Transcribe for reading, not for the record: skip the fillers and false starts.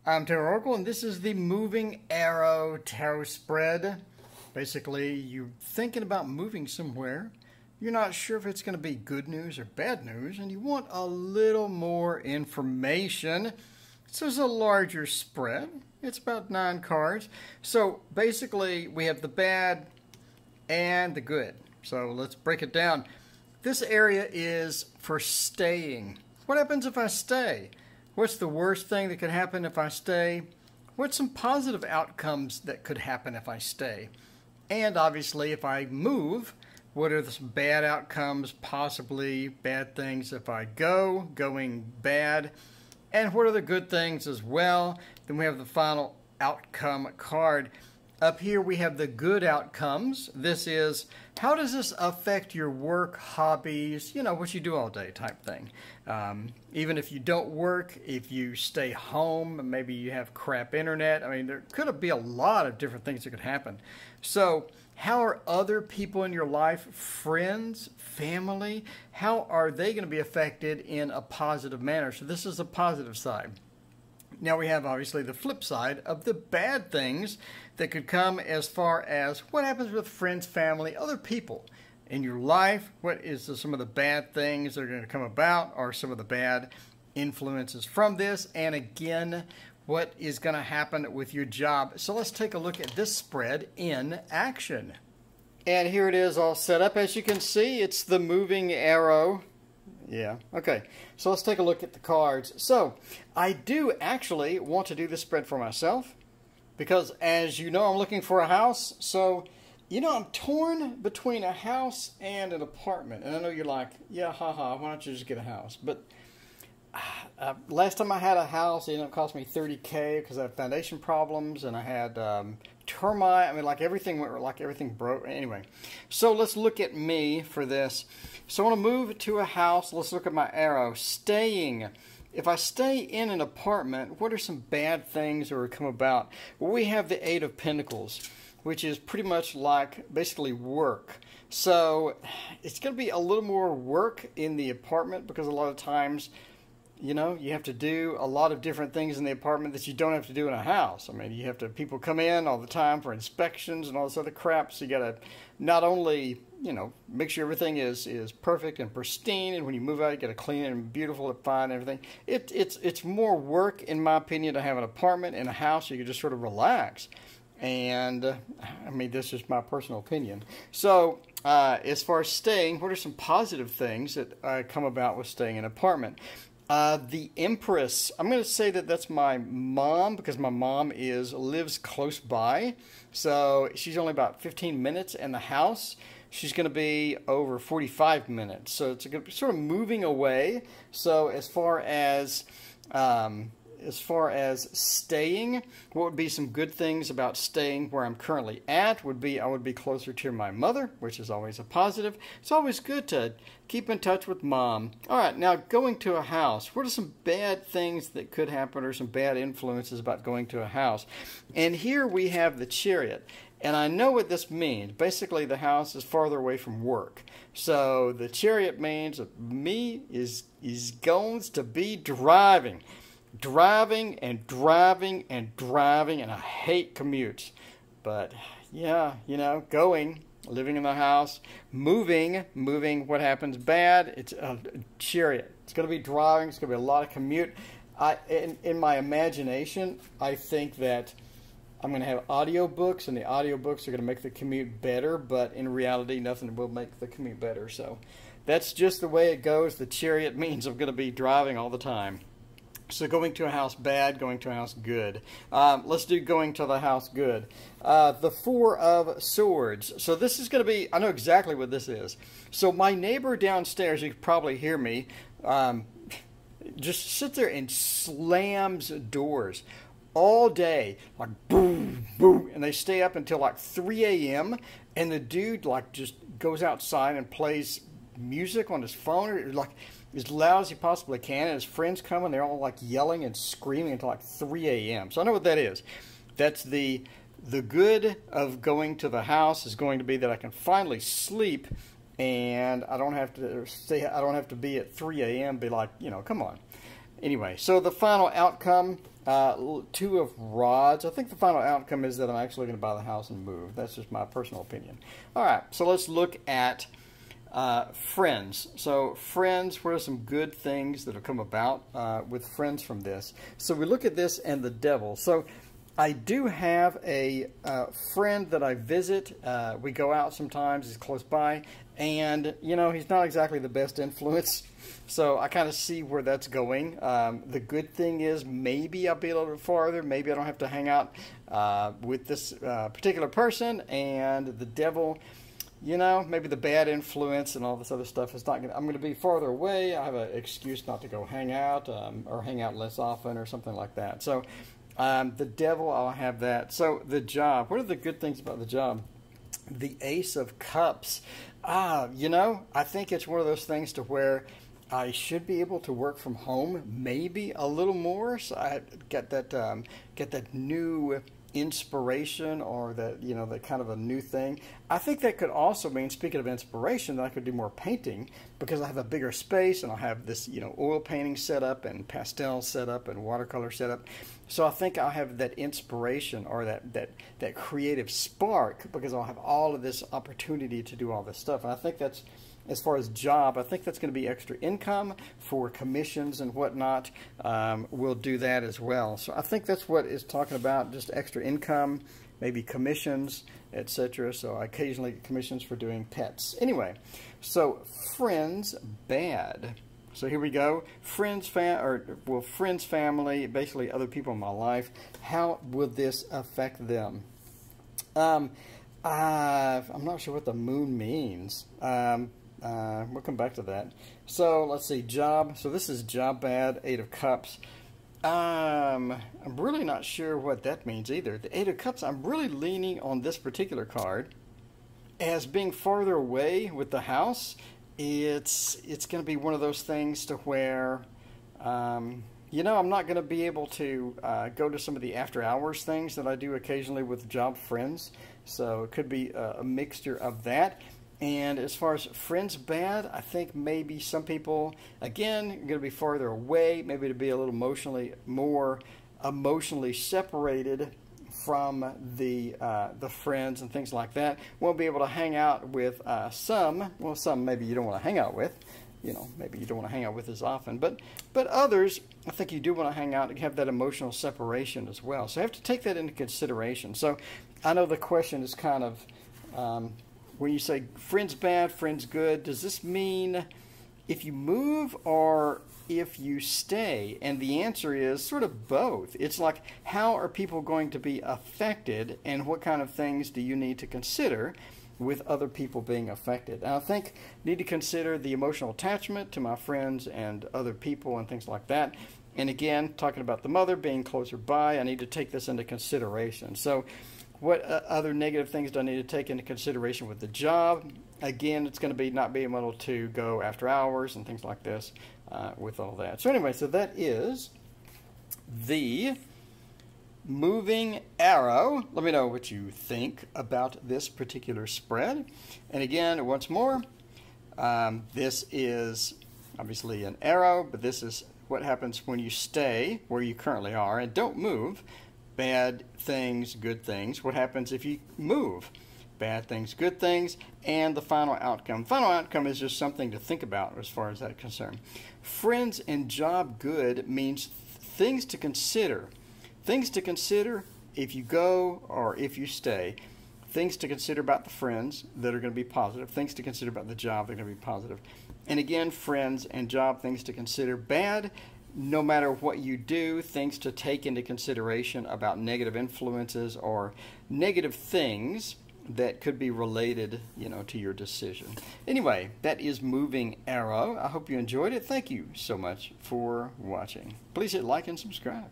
I'm Tarot Oracle, and this is the Moving Arrow Tarot Spread. Basically, you're thinking about moving somewhere. You're not sure if it's going to be good news or bad news, and you want a little more information. So it's a larger spread. It's about 9 cards. So basically, we have the bad and the good. So let's break it down. This area is for staying. What happens if I stay? What's the worst thing that could happen if I stay? What's some positive outcomes that could happen if I stay? And obviously, if I move, what are some bad outcomes, possibly bad things if I go, going bad? And what are the good things as well? Then we have the final outcome card. Up here we have the good outcomes. This is, how does this affect your work, hobbies, you know, what you do all day type thing. Even if you don't work, if you stay home, maybe you have crap internet. I mean, there could be a lot of different things that could happen. So how are other people in your life, friends, family, how are they going to be affected in a positive manner? So this is the positive side. Now we have obviously the flip side of the bad things that could come as far as what happens with friends, family, other people in your life. What is some of the bad things that are going to come about, or some of the bad influences from this? And again, what is going to happen with your job? So let's take a look at this spread in action. And here it is all set up. As you can see, it's the moving arrow. Yeah, okay. So let's take a look at the cards. So I do actually want to do this spread for myself because, as you know, I'm looking for a house. So, you know, I'm torn between a house and an apartment. And I know you're like, yeah, haha, why don't you just get a house? But last time I had a house, it ended up costing me $30K because I had foundation problems and I had termite. I mean, like everything broke. Anyway, so let's look at me for this. So I want to move to a house. Let's look at my arrow. Staying. If I stay in an apartment, what are some bad things that would come about? Well, we have the 8 of Pentacles, which is pretty much like basically work. So it's going to be a little more work in the apartment because a lot of times, you know, you have to do a lot of different things in the apartment that you don't have to do in a house. I mean, you have to, people come in all the time for inspections and all this other crap. So you got to not only, you know, make sure everything is perfect and pristine, and when you move out, you got to clean it and beautiful and fine and everything. It's more work, in my opinion, to have an apartment and a house so you can just sort of relax. And I mean, this is my personal opinion. So as far as staying, what are some positive things that come about with staying in an apartment? The Empress. I'm going to say that that's my mom because my mom lives close by. So she's only about 15 minutes in the house. She's going to be over 45 minutes. So it's sort of moving away. So as far as staying, what would be some good things about staying where I'm currently at would be I would be closer to my mother, which is always a positive. It's always good to keep in touch with mom. All right, now going to a house. What are some bad things that could happen or some bad influences about going to a house? And here we have the Chariot. And I know what this means. Basically, the house is farther away from work. So the Chariot means that me is going to be driving and driving and driving, and I hate commutes. But yeah, you know, living in the house, moving, what happens bad? It's a Chariot. It's going to be driving, it's going to be a lot of commute. In my imagination, I think that I'm going to have audiobooks, and the audiobooks are going to make the commute better, but in reality, nothing will make the commute better. So that's just the way it goes. The Chariot means I'm going to be driving all the time. So going to a house bad, going to a house good. Let's do going to the house good. The 4 of Swords. So this is going to be, I know exactly what this is. So my neighbor downstairs, you can probably hear me, just sits there and slams doors all day, like boom, boom, and they stay up until like 3 a.m. and the dude like just goes outside and plays music on his phone, or like as loud as he possibly can, and his friends come and they're all like yelling and screaming until like 3 a.m. So I know what that is. That's the good of going to the house is going to be that I can finally sleep, and I don't have to be at 3 a.m. be like, you know, come on. Anyway, so the final outcome Two of rods. I think the final outcome is that I'm actually going to buy the house and move. That's just my personal opinion. All right, so let's look at friends. So friends, what are some good things that have come about with friends from this? So we look at this and the devil. So I do have a friend that I visit. We go out sometimes. He's close by. And, you know, he's not exactly the best influence. So I kind of see where that's going. The good thing is maybe I'll be a little bit farther. Maybe I don't have to hang out with this particular person. And the devil, you know, maybe the bad influence and all this other stuff is not going to, I'm going to be farther away. I have an excuse not to go hang out or hang out less often or something like that. So the devil, I'll have that. So the job, what are the good things about the job? The Ace of Cups. You know, I think it's one of those things to where I should be able to work from home maybe a little more. So I get that new inspiration or that, you know, that kind of a new thing. I think that could also mean, speaking of inspiration, that I could do more painting because I have a bigger space and I'll have this, you know, oil painting set up and pastel set up and watercolor set up. So I think I'll have that inspiration or that creative spark because I'll have all of this opportunity to do all this stuff. And I think that's, as far as job, I think that's going to be extra income for commissions and whatnot. We'll do that as well. So I think that's what it's talking about, just extra income, maybe commissions, etc. So I occasionally get commissions for doing pets. Anyway, so friends, bad. So here we go. Friends, family, basically other people in my life. How will this affect them? I'm not sure what the moon means. We'll come back to that. So let's see, job. So this is job bad, Eight of Cups. I'm really not sure what that means either. The Eight of Cups, I'm really leaning on this particular card as being farther away with the house. It's going to be one of those things to where, you know, I'm not going to be able to go to some of the after hours things that I do occasionally with job friends. So it could be a mixture of that. And as far as friends bad, I think maybe some people, again, are going to be farther away, maybe to be a little more emotionally separated from the friends and things like that. Won't be able to hang out with some maybe you don't want to hang out with, you know, maybe you don't want to hang out with as often, but others, I think you do want to hang out and have that emotional separation as well. So you have to take that into consideration. So I know the question is kind of, when you say friends bad, friends good, does this mean if you move or if you stay? And the answer is sort of both. It's like, how are people going to be affected and what kind of things do you need to consider with other people being affected? And I think I need to consider the emotional attachment to my friends and other people and things like that. And again, talking about the mother being closer by, I need to take this into consideration. So what other negative things do I need to take into consideration with the job? Again, it's going to be not being able to go after hours and things like this with all that. So anyway, so that is the moving arrow. Let me know what you think about this particular spread. And again, once more, this is obviously an arrow, but this is what happens when you stay where you currently are and don't move. Bad things, good things. What happens if you move? Bad things, good things, and the final outcome. Final outcome is just something to think about as far as that's concerned. Friends and job good means things to consider. Things to consider if you go or if you stay. Things to consider about the friends that are going to be positive. Things to consider about the job that are going to be positive. And again, friends and job, things to consider. Bad, no matter what you do, things to take into consideration about negative influences or negative things that could be related, you know, to your decision. Anyway, that is Moving Arrow. I hope you enjoyed it. Thank you so much for watching. Please hit like and subscribe.